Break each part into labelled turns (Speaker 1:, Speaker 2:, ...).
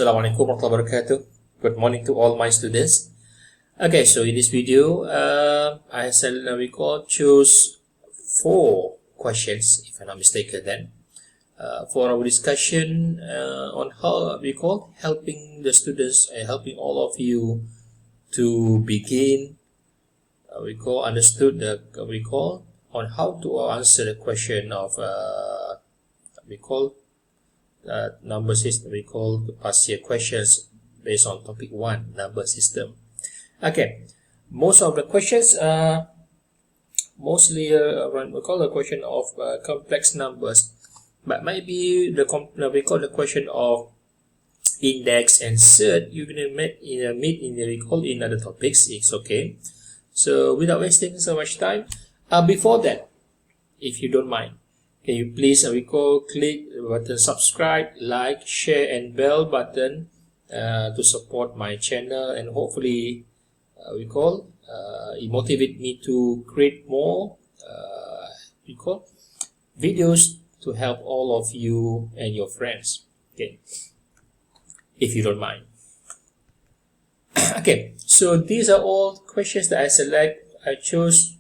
Speaker 1: Assalamualaikum warahmatullahi wabarakatuh. Good morning to all my students. Okay, so in this video, I choose 4 questions, if I'm not mistaken, then for our discussion on how helping the students and helping all of you to begin understood the on how to answer the question of number system. We call past year questions based on topic 1, number system. Okay, most of the questions mostly the question of complex numbers, but maybe the question of index and cert you can meet in other topics. It's okay. So without wasting so much time, before that, if you don't mind, can you please click the button subscribe, like, share and bell button to support my channel, and hopefully it motivate me to create more videos to help all of you and your friends. Okay, if you don't mind. Okay, so these are all questions that I chose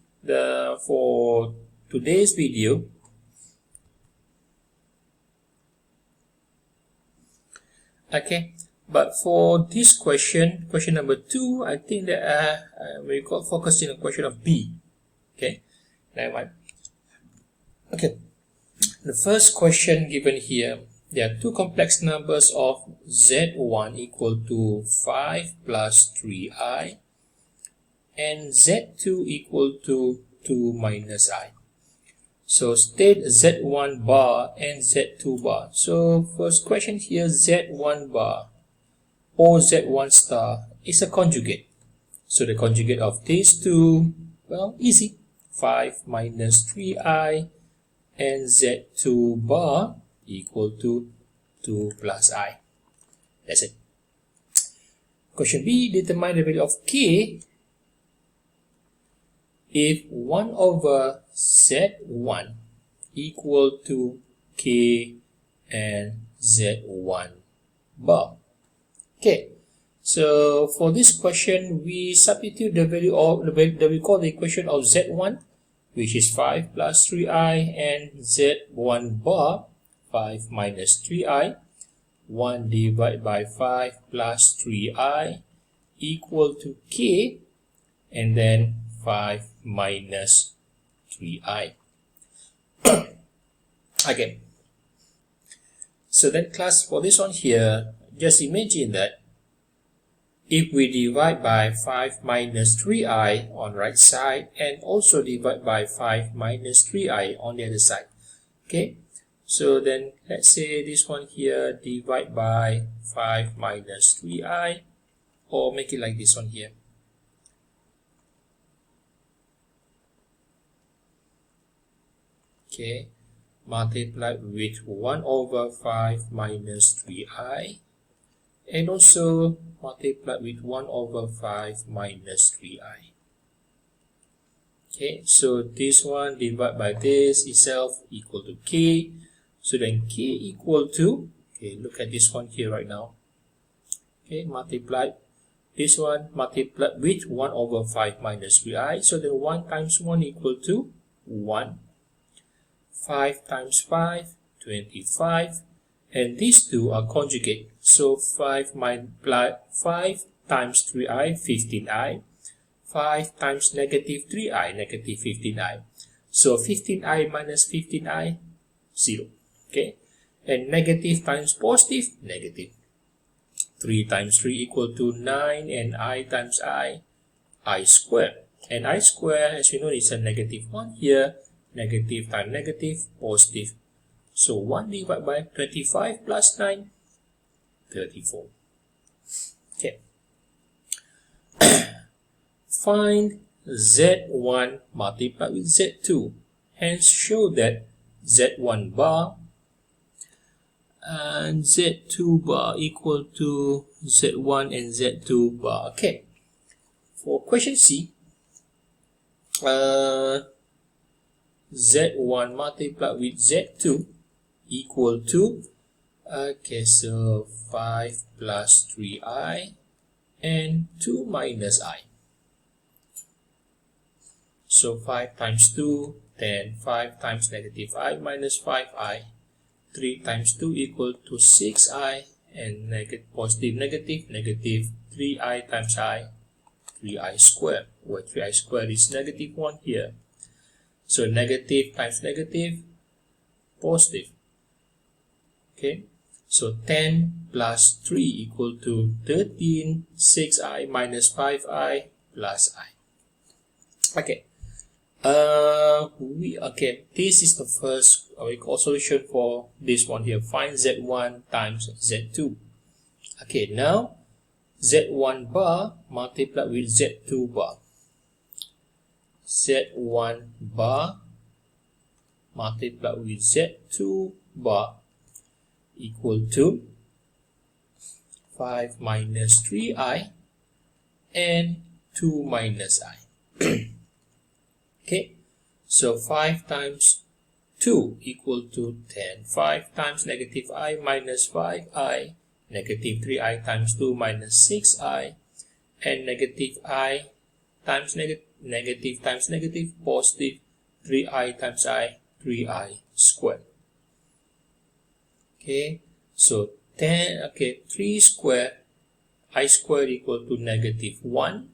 Speaker 1: for today's video. Okay, but for this question number 2, I think that we got focusing on question of B. Okay, okay, the first question given here, there are 2 complex numbers of Z1 equal to 5 plus 3i and Z2 equal to 2 minus i. So state Z1 bar and Z2 bar. So first question here, Z1 bar or Z1 star is a conjugate. So the conjugate of these two, well, easy. 5 minus 3i and Z2 bar equal to 2 plus i. That's it. Question B, determine the value of K if 1 over Z1 equal to K and Z1 bar. Okay, so for this question, we substitute the value of we call the equation of Z1, which is 5 plus 3i, and Z1 bar, 5 minus 3i, 1 divided by 5 plus 3i equal to K, and then 5 minus 3i. Okay, so then class, for this one here, just imagine that if we divide by 5 minus 3i on right side and also divide by 5 minus 3i on the other side. Okay, so then let's say this one here, divide by 5 minus 3i, or make it like this one here. Okay, multiply with 1 over 5 minus 3i, and also multiply with 1 over 5 minus 3i. Okay, so this one divided by this itself equal to K. So then K equal to, okay, look at this one here right now. Okay, multiply this one, multiply with 1 over 5 minus 3i. So then 1 times 1 equal to 1. 5 times 5, 25, and these two are conjugate. So 5 times 3i, 15i. 5 times negative 3i, negative 15i. So 15i minus 15i, 0. Okay, and negative times positive, negative. 3 times 3 equal to 9, and I times I squared. And I squared, as you know, is a negative 1 here. Negative times negative, positive. So 1 divided by 25 plus 9, 34. Okay. Find Z1 multiplied with Z2. Hence show that Z1 bar and Z2 bar equal to Z1 and Z2 bar. Okay. For question C, Z1 multiplied with Z2 equal to Okay, so 5 plus 3i and 2 minus I. So 5 times 2, then 5 times negative I minus 5i. 3 times 2 equal to 6i, and positive negative 3i times I, 3i squared, where 3i squared is negative 1 here. So negative times negative, positive. Okay, so 10 plus 3 equal to 13, 6i minus 5i plus I. Okay, this is the first solution for this one here. Find Z1 times Z2. Okay, now Z1 bar multiplied with Z2 bar. Z1 bar multiplied with Z2 bar equal to 5 minus 3i and 2 minus I. Okay, so 5 times 2 equal to 10. 5 times negative I minus 5i, negative 3i times 2 minus 6i, and negative I times negative times negative, positive 3i times I, 3i squared. Okay, so 3 squared, I squared equal to negative 1,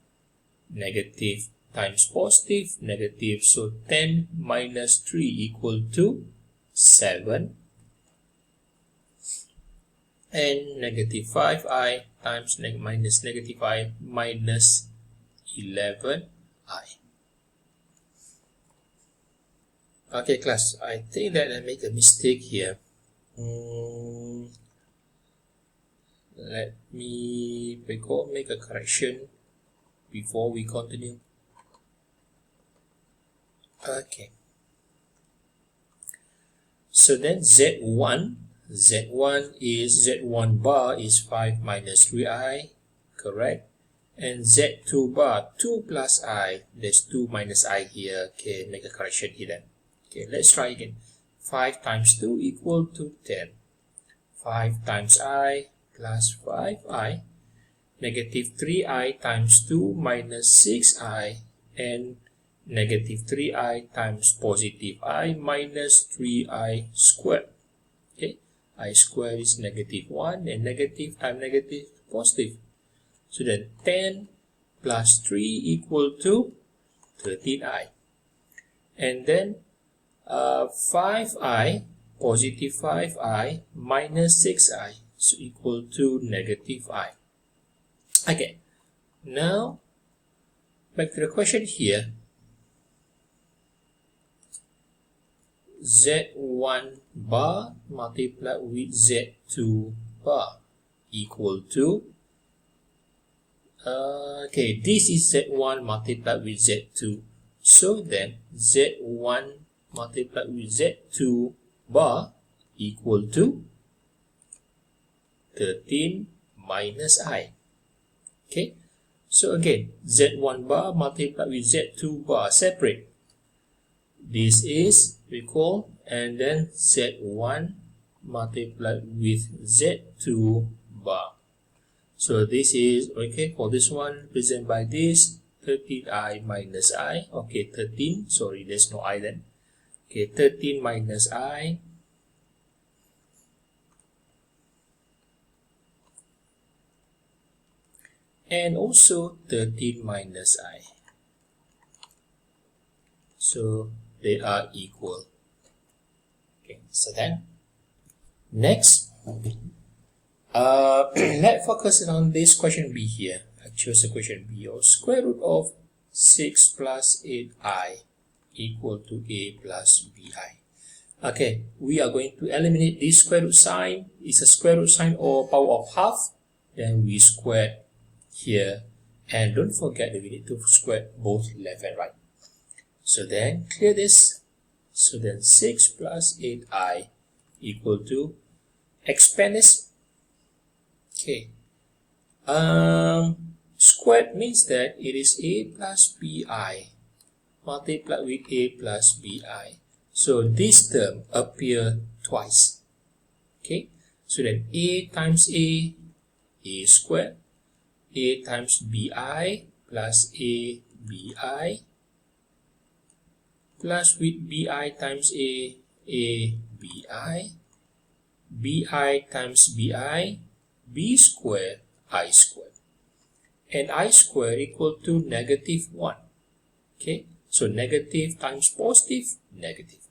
Speaker 1: negative times positive, negative, so 10 minus 3 equal to 7, and negative 5i times minus negative I minus 11i. Okay class, I think that I make a mistake here. Let me make a correction before we continue. Okay, so then Z1 is Z1 bar is 5 minus 3i, correct? And Z2 bar 2 plus I, there's 2 minus I here. Okay, make a correction here then. Okay, let's try again. 5 times 2 equal to 10. 5 times I plus 5i, negative 3i times 2 minus 6i, and negative 3i times positive I minus 3i squared. Okay, I squared is negative 1, and negative times negative, positive. So then 10 plus 3 equal to 13i. And then 5i, positive 5i minus 6i, so equal to negative I. Okay, now back to the question here. Z1 bar multiplied with Z2 bar equal to, this is Z1 multiplied with Z2. So then Z1 multiplied with Z2 bar equal to 13 minus I. Okay, so again, Z1 bar multiplied with Z2 bar separate. This is equal, and then Z1 multiplied with Z2 bar. So this is, okay, for this one, represented by this, 13i minus I. Okay, 13, sorry, there's no I then. Okay, 13 minus I. And also 13 minus I. So they are equal. Okay, so then next, let's focus on this question B here. I chose the question B, or square root of 6 plus 8i equal to a plus bi. Okay, we are going to eliminate this square root sign. It's a square root sign or power of half. Then we square here, and don't forget that we need to square both left and right. So then clear this. So then 6 plus 8i equal to, expand this. Okay, squared means that it is a plus bi multiplied with a plus bi. So this term appear twice. Okay, So then a times a squared, a times bi plus a bi, plus with bi times a bi, bi times bi, b squared, I squared. And I squared equal to negative 1. Okay, so negative times positive, negative.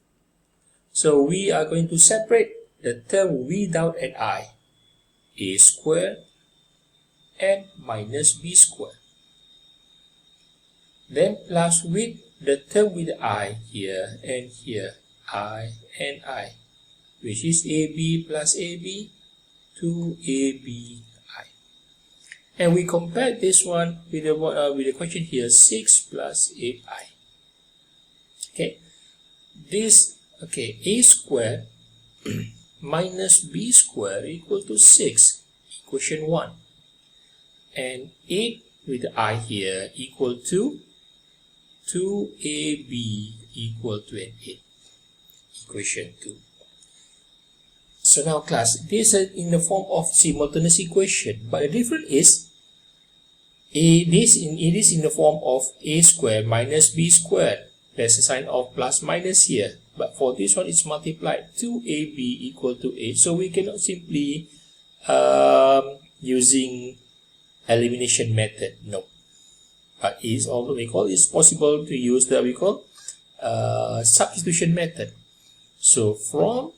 Speaker 1: So we are going to separate the term without an I, a squared and minus b squared. Then plus with the term with I here and here, I and I, which is ab plus ab, 2abi. And we compare this one with the question here, 6 plus 8i. Okay, this, okay, a squared minus b squared equal to 6, equation 1. And 8 with the I here equal to 2ab equal to an 8, equation 2. So now class, this is in the form of simultaneous equation, but the difference is it is in the form of a squared minus b squared. There's a sign of plus minus here, but for this one it's multiplied 2ab equal to 8. So we cannot simply using elimination method, no. But it's also it's possible to use the substitution method. So from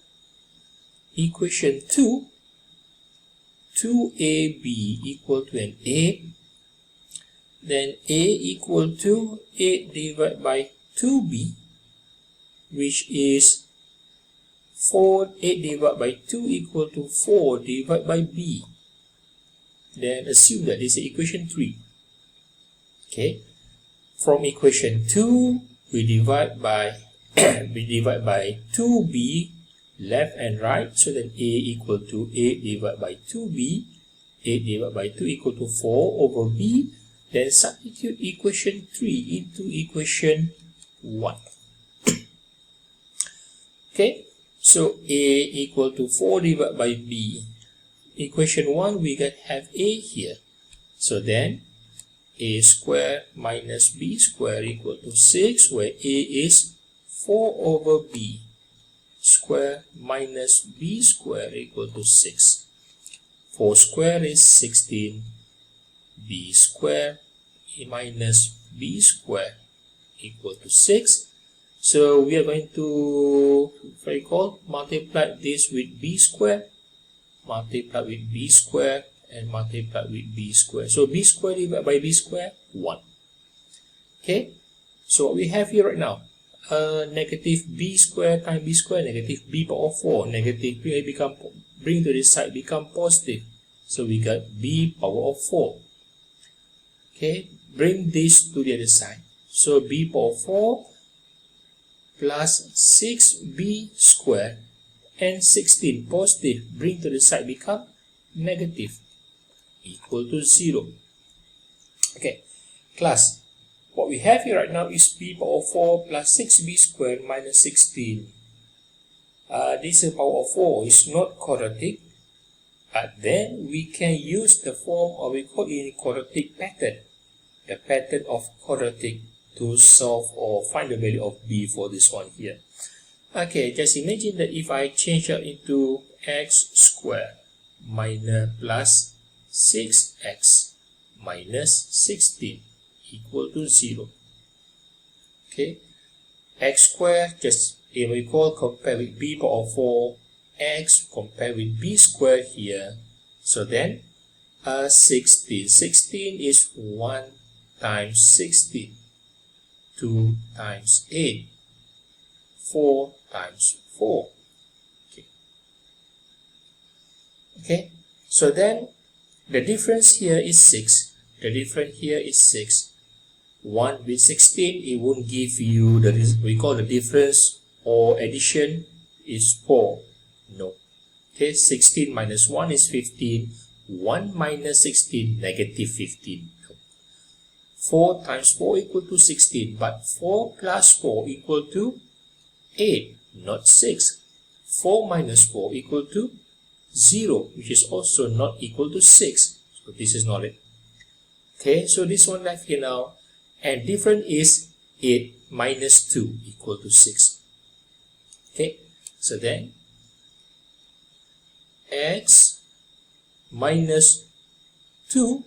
Speaker 1: equation 2, 2ab equal to an 8, then a equal to 8 divided by 2b, which is 8 divided by 2 equal to 4 divided by b. Then assume that this is equation 3. Okay, from equation 2 we divide by 2b left and right, so then a equal to 8 divided by 2b, 8 divided by 2 equal to 4 over b. Then substitute equation 3 into equation 1. Okay, so a equal to 4 divided by b. Equation 1 we have a here. So then a squared minus b squared equal to 6, where a is 4 over b squared minus b squared equal to 6. 4 squared is 16. B squared minus b squared equal to 6. So we are going to multiply this with b squared, multiply with b squared, and multiply with b squared. So b squared divided by b squared, 1. Okay, so what we have here right now, negative b squared times b squared, negative b power 4, negative b bring to this side become positive. So we got b power of 4. Okay, bring this to the other side. So b power 4 plus 6b squared and 16 positive, bring to the side become negative, equal to 0. Okay, class, what we have here right now is b power 4 plus 6b squared minus 16. This power of 4 is not quadratic, but then we can use the form, or we call it quadratic pattern, the pattern of quadratic, to solve or find the value of b for this one here. Okay, just imagine that if I change it into x squared minus plus 6x minus 16 equal to 0. Okay, x squared, just compare with b power 4, x compare with b squared here. So then 16 is 1 times 16, 2 times 8, 4 times 4. Okay, so then the difference here is 6. The difference here is 6. 1 with 16, it won't give you the, we call the difference or addition is 4. No. Okay, 16 minus 1 is 15. 1 minus 16, negative 15. 4 times 4 equal to 16, but 4 plus 4 equal to 8, not 6. 4 minus 4 equal to 0, which is also not equal to 6. So this is not it. Okay, so this one left here now, and difference is 8 minus 2 equal to 6. Okay, so then x minus 2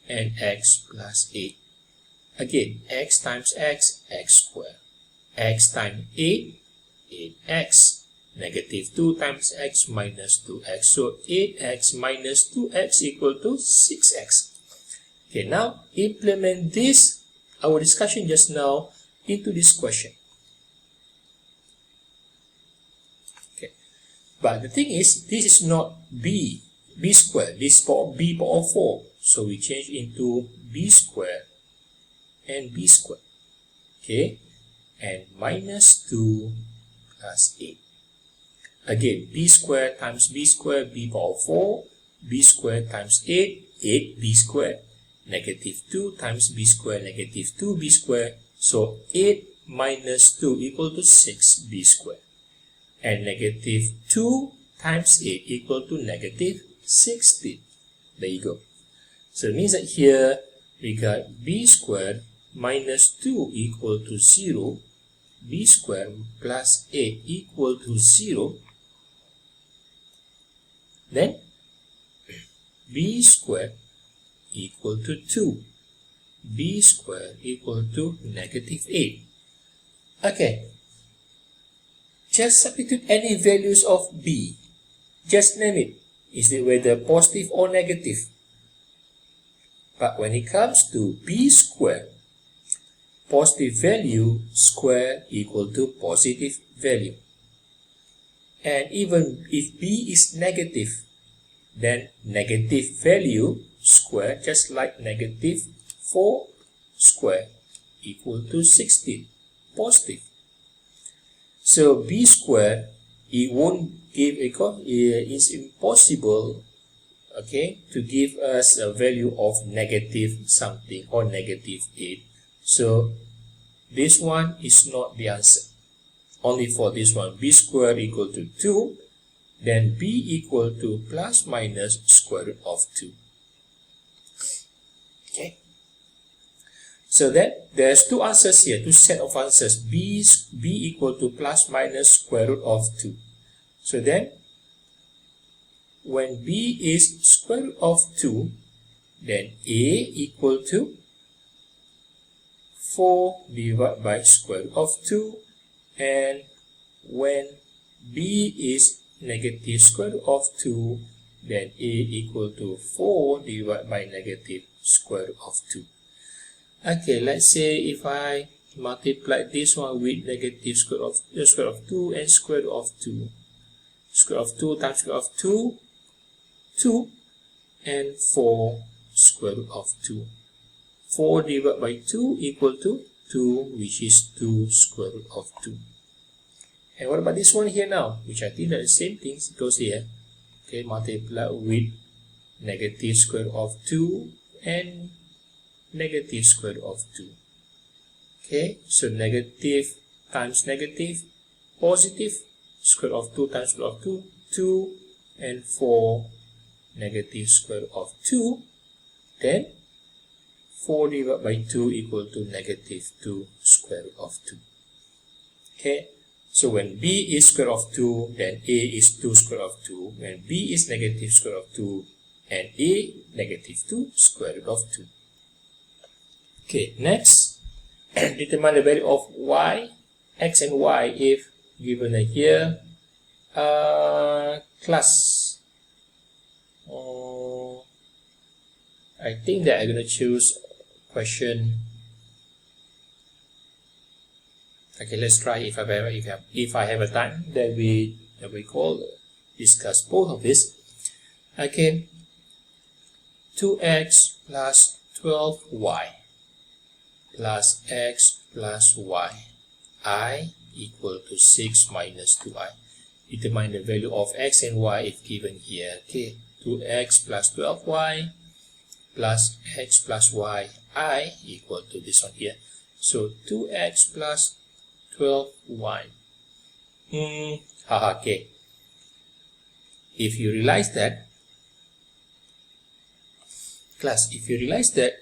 Speaker 1: and x plus 8. Again, x times x, x squared. X times 8, 8x. Negative 2 times x minus 2x. So 8x minus 2x equal to 6x. Okay, now implement this, our discussion just now, into this question. Okay, but the thing is, this is not b squared. This is b power 4. So we change into b squared and b squared. Okay, and minus 2 plus 8. Again, b squared times b squared, b power 4, b squared times 8, 8b squared, negative 2 times b squared, negative 2b squared. So 8 minus 2 equal to 6b squared. And negative 2 times 8 equal to negative 16. There you go. So it means that here we got b squared minus 2 equal to 0, b squared plus 8 equal to 0, then b squared equal to 2, b squared equal to negative 8. Okay, just substitute any values of b, just name it, is it whether positive or negative. But when it comes to b squared, positive value square equal to positive value. And even if b is negative, then negative value square, just like negative 4 square equal to 16, positive. So b square, it won't give it's impossible, okay, to give us a value of negative something or negative 8. So this one is not the answer. Only for this one, b squared equal to 2, then b equal to plus minus square root of 2. Okay. So then there's two answers here, two set of answers. B equal to plus minus square root of 2. So then when b is square root of 2, then a equal to 4 divided by square root of 2, and when b is negative square root of 2, then a equal to 4 divided by negative square root of 2. Okay, let's say if I multiply this one with negative square root of 2 and square root of 2. Square root of 2 times square root of 2, 2, and 4 square root of 2. 4 divided by 2 equal to 2, which is 2 square root of 2. And what about this one here now? Which I think that the same thing goes here. Okay, multiply with negative square root of 2 and negative square root of 2. Okay, so negative times negative, positive, square root of 2 times square root of 2, 2, and 4, negative square root of 2, then 4 divided by 2 equal to negative 2 square root of 2. Okay, so when b is square root of 2, then a is 2 square root of 2. When b is negative square root of 2, and a negative 2 square root of 2. Okay, next, determine the value of y, x and y if given here class. I think that I'm going to choose question. Okay, let's try if I have a time that we discuss both of this. Okay, 2x plus 12y plus x plus y, I equal to 6 minus 2i. Determine the value of x and y if given here. Okay, 2x plus 12y plus x plus y, I equal to this one here. So 2x plus 12y. Okay. if you realize that, class, if you realize that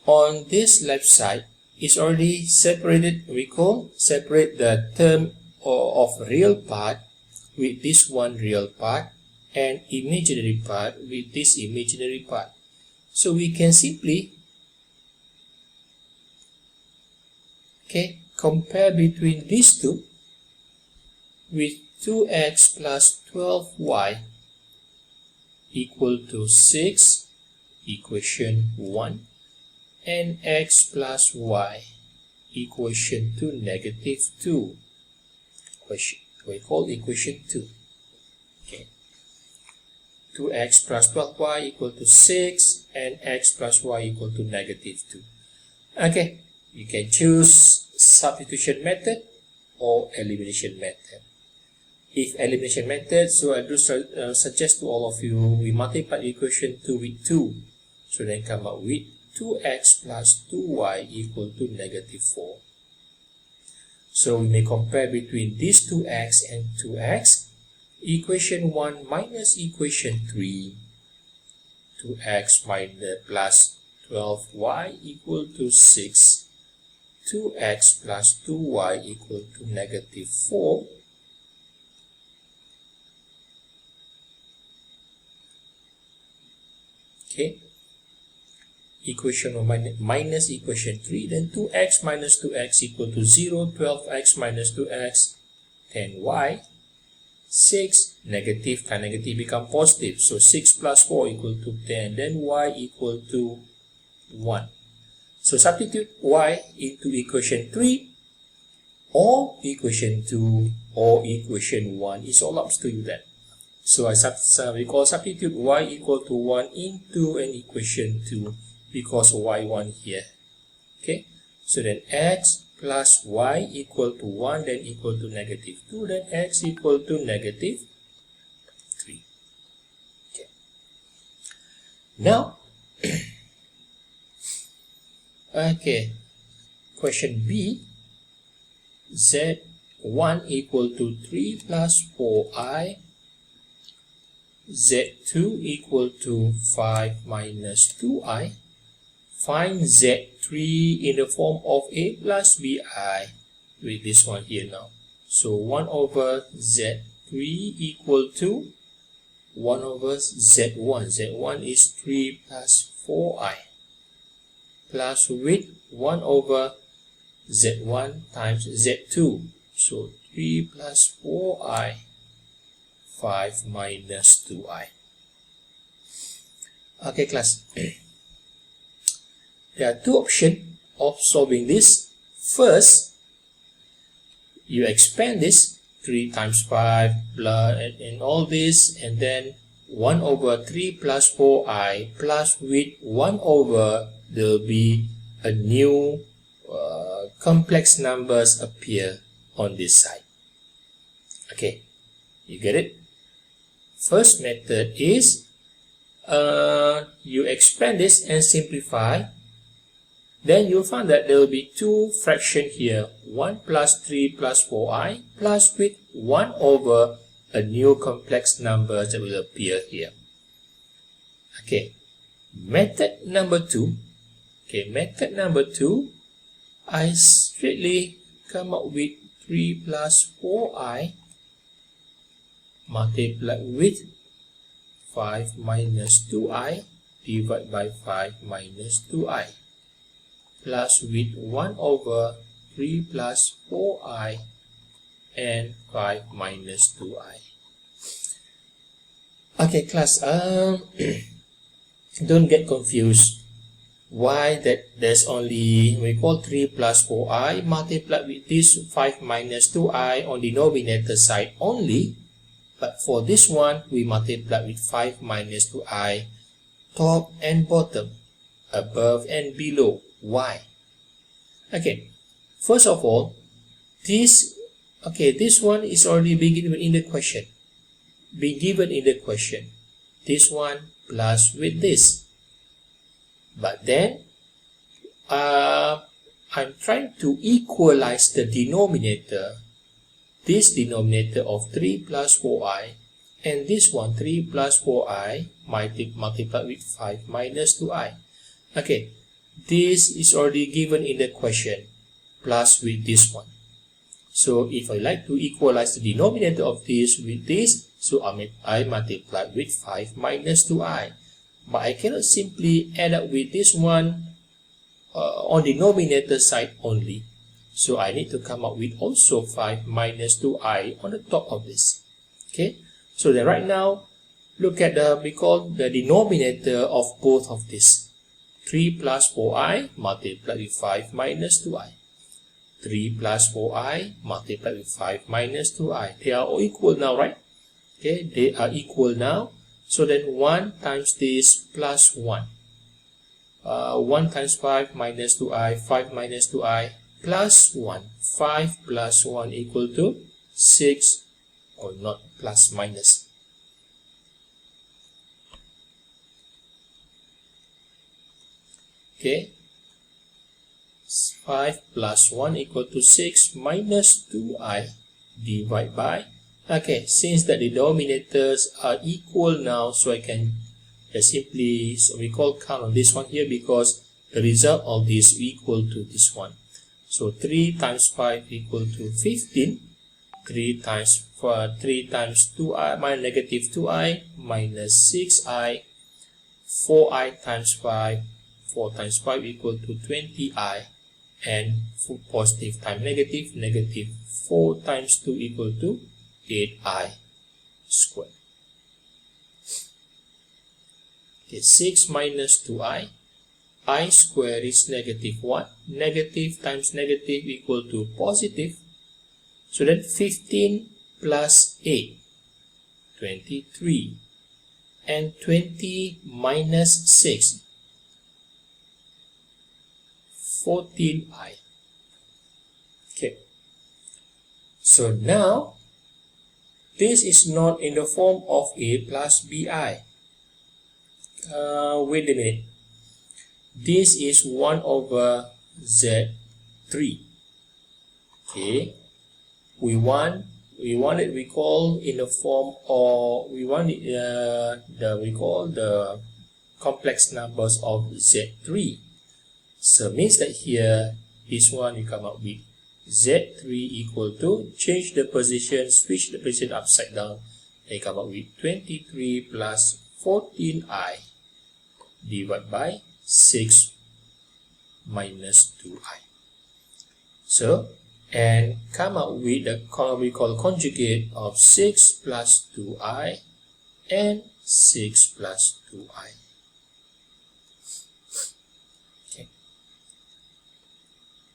Speaker 1: on this left side is already separated, separate the term of real part with this one real part and imaginary part with this imaginary part. So we can simply compare between these two with 2x plus 12y equal to 6, equation 1, and x plus y equation to negative 2. We call equation 2. 2x plus 12y equal to 6 and x plus y equal to negative 2. You can choose substitution method or elimination method. If elimination method, so I do suggest to all of you, we multiply equation 2 with 2. So then come up with 2x plus 2y equal to negative 4. So we may compare between these 2x and 2x. Equation 1 minus equation 3. 2x minus plus 12y equal to 6. 2x plus 2y equal to negative 4. Equation 1 minus equation 3, then 2x minus 2x equal to 0, 12x minus 2x, 10y, 6, negative, can negative become positive, so 6 plus 4 equal to 10, then y equal to 1. So substitute y into equation 3 or equation 2 or equation 1, it's all up to you then. So we call substitute y equal to 1 into an equation 2 because y1 here. So then x plus y equal to 1, then equal to negative 2, then x equal to negative 3. Now, question B, z1 equal to 3 plus 4i, z2 equal to 5 minus 2i. Find z3 in the form of a plus bi with this one here now. So 1 over z3 equal to 1 over z1. z1 is 3 plus 4i plus with 1 over z1 times z2. So 3 plus 4i, 5 minus 2i. Class. There are two options of solving this. First, you expand this 3 times 5 plus and all this, and then 1 over 3 plus 4i plus with 1 over, there will be a new complex numbers appear on this side. You get it? First method is you expand this and simplify. Then you'll find that there will be two fractions here, 1 plus 3 plus 4i plus with 1 over a new complex number that will appear here. Method number 2. Method number 2, I straightly come up with 3 plus 4i multiplied with 5 minus 2i divided by 5 minus 2i. Plus with 1 over 3 plus 4i and 5 minus 2i. Class, don't get confused. Why that there's only, we call 3 plus 4i multiplied with this 5 minus 2i on the denominator side only, but for this one, we multiply with 5 minus 2i top and bottom, above and below. Why? First of all, this one is already been given in the question. This one plus with this. But then, I'm trying to equalize the denominator, this denominator of 3 plus 4i, And this one, 3 plus 4i multiplied with 5 minus 2i. Okay, this is already given in the question, plus with this one. So if I like to equalize the denominator of this with this, so I multiply with 5 minus 2i. But I cannot simply add up with this one on the denominator side only. So I need to come up with also 5 minus 2i on the top of this. Okay, so then right now, look at we call the denominator of both of this. 3 plus 4i multiplied with 5 minus 2i. 3 plus 4i multiplied with 5 minus 2i. They are all equal now, right? Okay, they are equal now. So then 1 times this plus 1. 1 times 5 minus 2i, 5 minus 2i, plus 1. 5 plus 1 equal to 6, or not plus minus. Okay, 5 plus 1 equal to 6 minus 2i divided by, okay, since that the denominators are equal now, so I can simply, so we call count on this one here because the result of this equal to this one. So 3 times 5 equal to 15. 3 times 2i minus negative 2i minus 6i. 4i times 5. 4 times 5 equal to 20i. And positive times negative, negative 4 times 2 equal to 8i squared. Okay, 6 minus 2i. I squared is negative 1. Negative times negative equal to positive. So then 15 plus 8, 23. And 20 minus 6, 14i. Okay. So now, this is not in the form of a plus bi. Wait a minute. This is 1 over z3. Okay. We call in the form, or we want it, we call the complex numbers of z3. So means that here, this one you come up with z3 equal to, change the position, switch the position upside down, and you come up with 23 plus 14i divided by 6 minus 2i. So, and come up with the we call conjugate of 6 plus 2i and 6 plus 2i. Okay.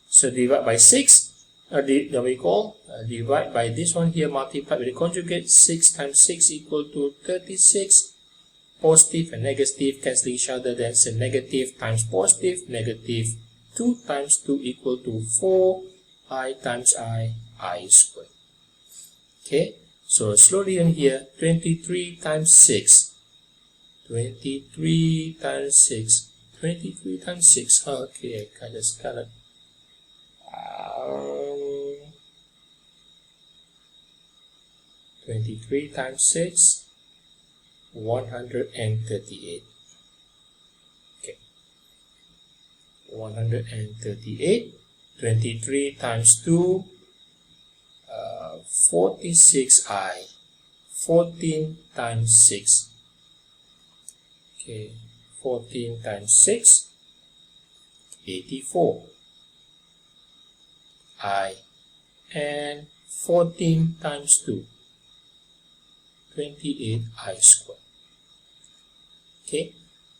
Speaker 1: So divide by 6, we call divide by this one here, multiply with the conjugate. 6 times 6 equal to 36. Positive and negative cancel each other, then say negative times positive, negative 2 times 2 equal to 4, I times I squared. Okay, so slowly in here, 23 times 6, 23 times 6, 23 times 6, okay, I just got it. 23 times 6, 138. Okay, 138. 23 times 2, 46i. 14 times 6. Okay, 14 times 6, 84 I. And 14 times 2, 28i squared. Okay,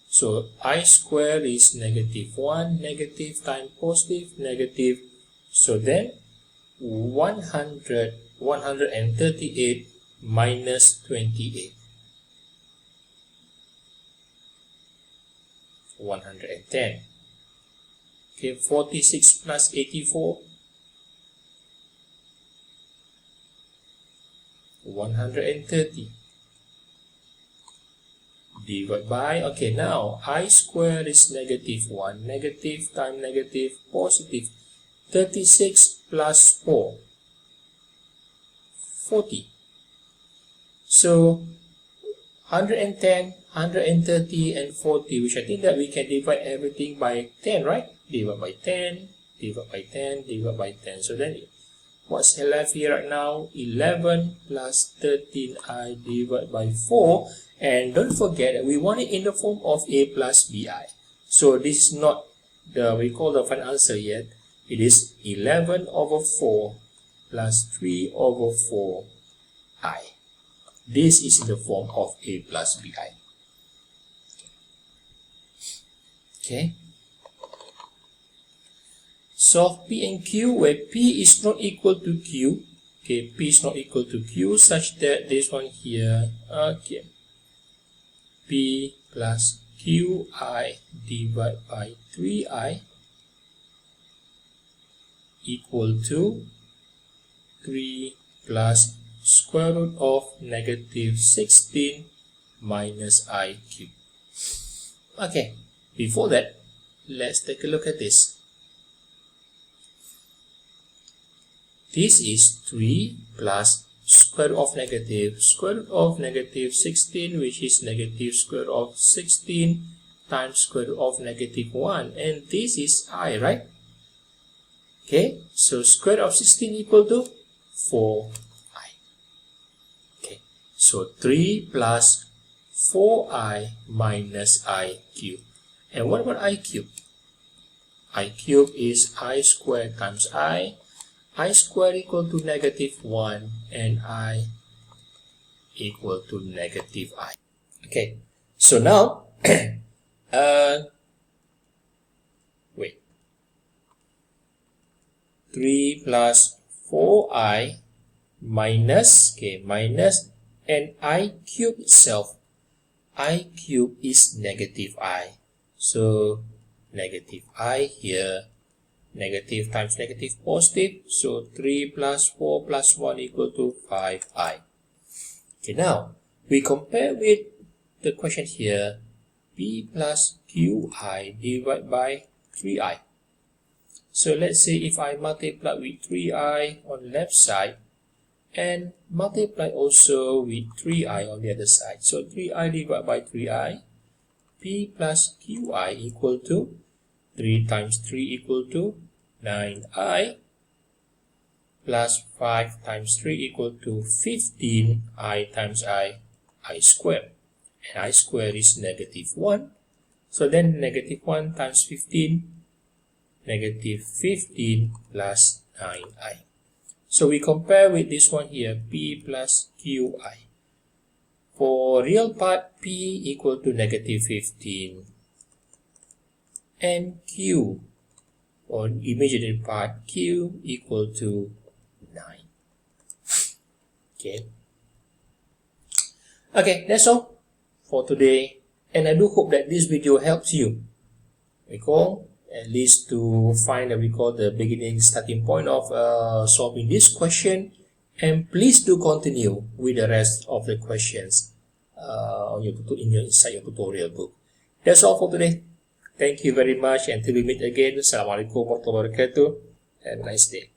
Speaker 1: so I squared is negative 1, negative times positive, negative. So then 138 minus 28. 110. Okay, 46 plus 84. 130. Divided by, okay, now I squared is negative 1, negative times negative, positive. 36 plus 4, 40. So 110, 130, and 40, which I think that we can divide everything by 10, right? Divide by 10, divide by 10, divide by 10. So then what's left here right now? 11 plus 13i divided by 4. And don't forget that we want it in the form of a plus bi. So this is not we call the final answer yet. It is 11 over 4 plus 3 over 4i. This is in the form of a plus bi. Okay. Solve P and Q where P is not equal to Q. Okay, P is not equal to Q such that this one here, okay, P plus Qi divided by 3i equal to 3 plus square root of negative 16 minus I cubed. Okay, before that, let's take a look at this. This is 3 plus square root of negative 16, which is negative square root of 16 times square root of negative 1. And this is I, right? Okay, so square root of 16 equal to 4i. Okay, so 3 plus 4i minus I cubed. And what about I cubed? I cubed is I squared times I squared equal to negative 1 and I equal to negative I. Okay, so now, wait, 3 plus 4i minus, minus, and I cube itself. I cube is negative I. So, negative I here. Negative times negative positive, so 3 plus 4 plus 1 equal to 5i. Okay, now we compare with the question here, P plus Qi divided by 3i. So let's say if I multiply with 3i on the left side and multiply also with 3i on the other side. So 3i divided by 3i, P plus Qi equal to 3 times 3 equal to 9i plus 5 times 3 equal to 15i times I squared. And I squared is negative 1. So then negative 1 times 15, negative 15 plus 9i. So we compare with this one here, P plus Qi. For real part, P equal to negative 15 and Q, or imaginary part, Q equal to 9. Okay, that's all for today, and I do hope that this video helps you. Recall, at least to find the beginning starting point of solving this question, and please do continue with the rest of the questions inside your tutorial book. That's all for today. Thank you very much, and till we meet again. Assalamualaikum warahmatullahi wabarakatuh. Have a nice day.